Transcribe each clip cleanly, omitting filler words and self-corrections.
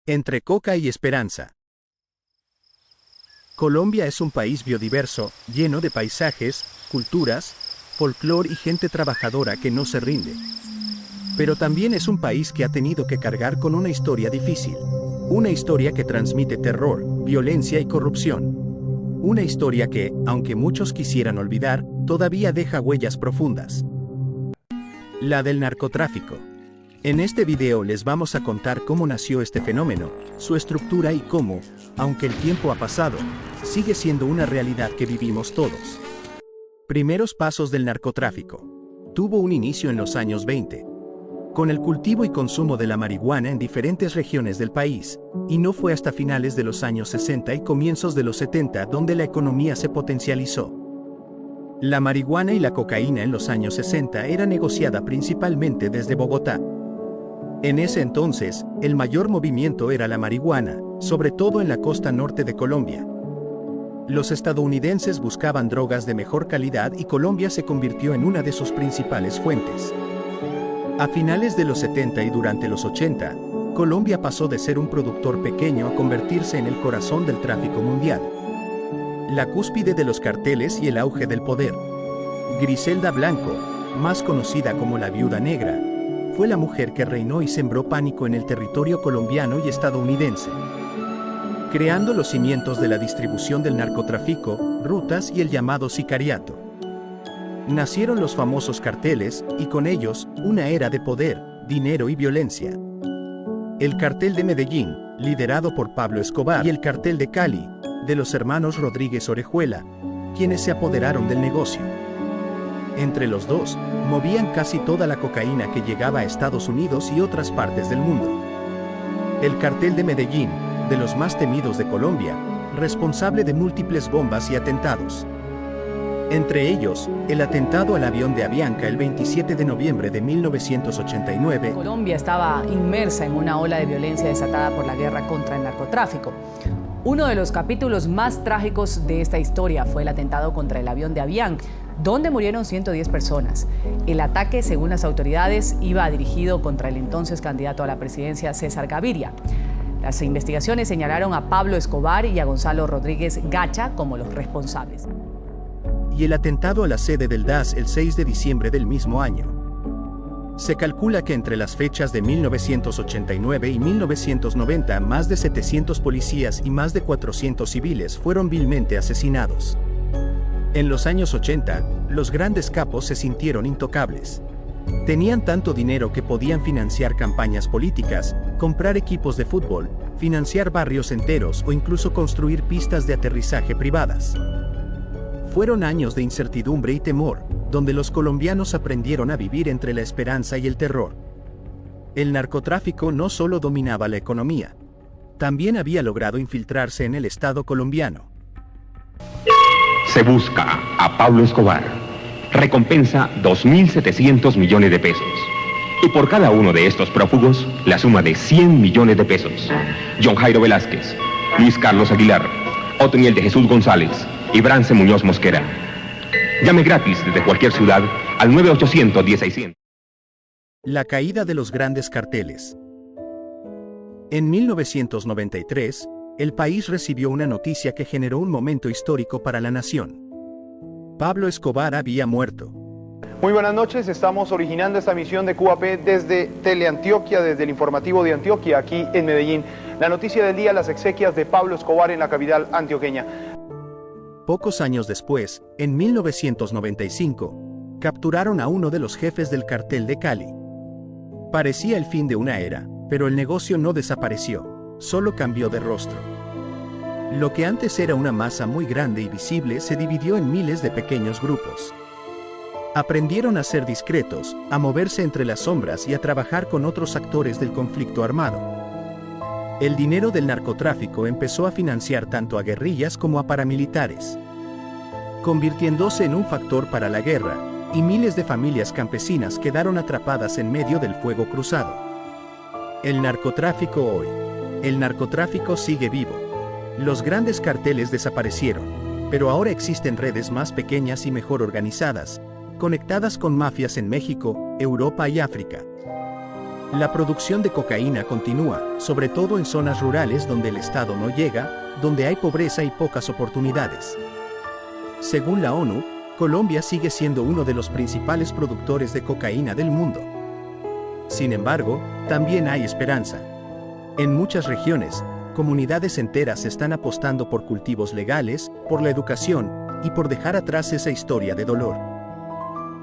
Entre coca y esperanza. Colombia es un país biodiverso, lleno de paisajes, culturas, folclore y gente trabajadora que no se rinde. Pero también es un país que ha tenido que cargar con una historia difícil. Una historia que transmite terror, violencia y corrupción. Una historia que, aunque muchos quisieran olvidar, todavía deja huellas profundas. La del narcotráfico. En este video les vamos a contar cómo nació este fenómeno, su estructura y cómo, aunque el tiempo ha pasado, sigue siendo una realidad que vivimos todos. Primeros pasos del narcotráfico. Tuvo un inicio en los años 20, con el cultivo y consumo de la marihuana en diferentes regiones del país, y no fue hasta finales de los años 60 y comienzos de los 70 donde la economía se potencializó. La marihuana y la cocaína en los años 60 era negociada principalmente desde Bogotá. En ese entonces, el mayor movimiento era la marihuana, sobre todo en la costa norte de Colombia. Los estadounidenses buscaban drogas de mejor calidad y Colombia se convirtió en una de sus principales fuentes. A finales de los 70 y durante los 80, Colombia pasó de ser un productor pequeño a convertirse en el corazón del tráfico mundial. La cúspide de los carteles y el auge del poder. Griselda Blanco, más conocida como la Viuda Negra, fue la mujer que reinó y sembró pánico en el territorio colombiano y estadounidense, creando los cimientos de la distribución del narcotráfico, rutas y el llamado sicariato. Nacieron los famosos carteles, y con ellos, una era de poder, dinero y violencia. El cartel de Medellín, liderado por Pablo Escobar, y el cartel de Cali, de los hermanos Rodríguez Orejuela, quienes se apoderaron del negocio. Entre los dos, movían casi toda la cocaína que llegaba a Estados Unidos y otras partes del mundo. El cartel de Medellín, de los más temidos de Colombia, responsable de múltiples bombas y atentados. Entre ellos, el atentado al avión de Avianca el 27 de noviembre de 1989. Colombia estaba inmersa en una ola de violencia desatada por la guerra contra el narcotráfico. Uno de los capítulos más trágicos de esta historia fue el atentado contra el avión de Avianca, donde murieron 110 personas. El ataque, según las autoridades, iba dirigido contra el entonces candidato a la presidencia César Gaviria. Las investigaciones señalaron a Pablo Escobar y a Gonzalo Rodríguez Gacha como los responsables. Y el atentado a la sede del DAS el 6 de diciembre del mismo año. Se calcula que entre las fechas de 1989 y 1990 más de 700 policías y más de 400 civiles fueron vilmente asesinados. En los años 80, los grandes capos se sintieron intocables. Tenían tanto dinero que podían financiar campañas políticas, comprar equipos de fútbol, financiar barrios enteros o incluso construir pistas de aterrizaje privadas. Fueron años de incertidumbre y temor, donde los colombianos aprendieron a vivir entre la esperanza y el terror. El narcotráfico no solo dominaba la economía, también había logrado infiltrarse en el Estado colombiano. Se busca a Pablo Escobar. Recompensa 2.700 millones de pesos. Y por cada uno de estos prófugos, la suma de 100 millones de pesos. John Jairo Velázquez, Luis Carlos Aguilar, Otoniel de Jesús González y Brance Muñoz Mosquera. Llame gratis desde cualquier ciudad al 9-800-1600. La caída de los grandes carteles. En 1993, el país recibió una noticia que generó un momento histórico para la nación. Pablo Escobar había muerto. Muy buenas noches, estamos originando esta misión de QAP desde Teleantioquia, desde el informativo de Antioquia, aquí en Medellín. La noticia del día, las exequias de Pablo Escobar en la capital antioqueña. Pocos años después, en 1995, capturaron a uno de los jefes del cartel de Cali. Parecía el fin de una era, pero el negocio no desapareció, solo cambió de rostro. Lo que antes era una masa muy grande y visible se dividió en miles de pequeños grupos. Aprendieron a ser discretos, a moverse entre las sombras y a trabajar con otros actores del conflicto armado. El dinero del narcotráfico empezó a financiar tanto a guerrillas como a paramilitares, convirtiéndose en un factor para la guerra, y miles de familias campesinas quedaron atrapadas en medio del fuego cruzado. El narcotráfico hoy. El narcotráfico sigue vivo. Los grandes carteles desaparecieron, pero ahora existen redes más pequeñas y mejor organizadas, conectadas con mafias en México, Europa y África. La producción de cocaína continúa, sobre todo en zonas rurales donde el Estado no llega, donde hay pobreza y pocas oportunidades. Según la ONU, Colombia sigue siendo uno de los principales productores de cocaína del mundo. Sin embargo, también hay esperanza. En muchas regiones, comunidades enteras están apostando por cultivos legales, por la educación y por dejar atrás esa historia de dolor.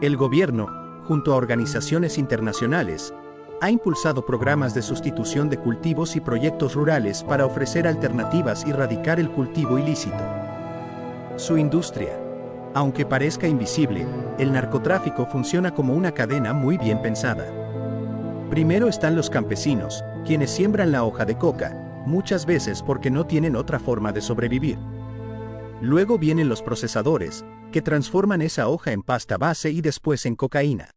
El gobierno, junto a organizaciones internacionales, ha impulsado programas de sustitución de cultivos y proyectos rurales para ofrecer alternativas y erradicar el cultivo ilícito. Su industria. Aunque parezca invisible, el narcotráfico funciona como una cadena muy bien pensada. Primero están los campesinos, quienes siembran la hoja de coca, muchas veces porque no tienen otra forma de sobrevivir. Luego vienen los procesadores, que transforman esa hoja en pasta base y después en cocaína.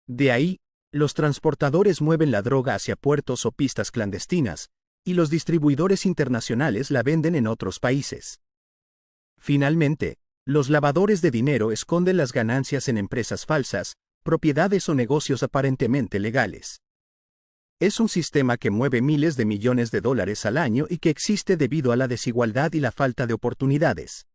De ahí, los transportadores mueven la droga hacia puertos o pistas clandestinas, y los distribuidores internacionales la venden en otros países. Finalmente, los lavadores de dinero esconden las ganancias en empresas falsas, propiedades o negocios aparentemente legales. Es un sistema que mueve miles de millones de dólares al año y que existe debido a la desigualdad y la falta de oportunidades.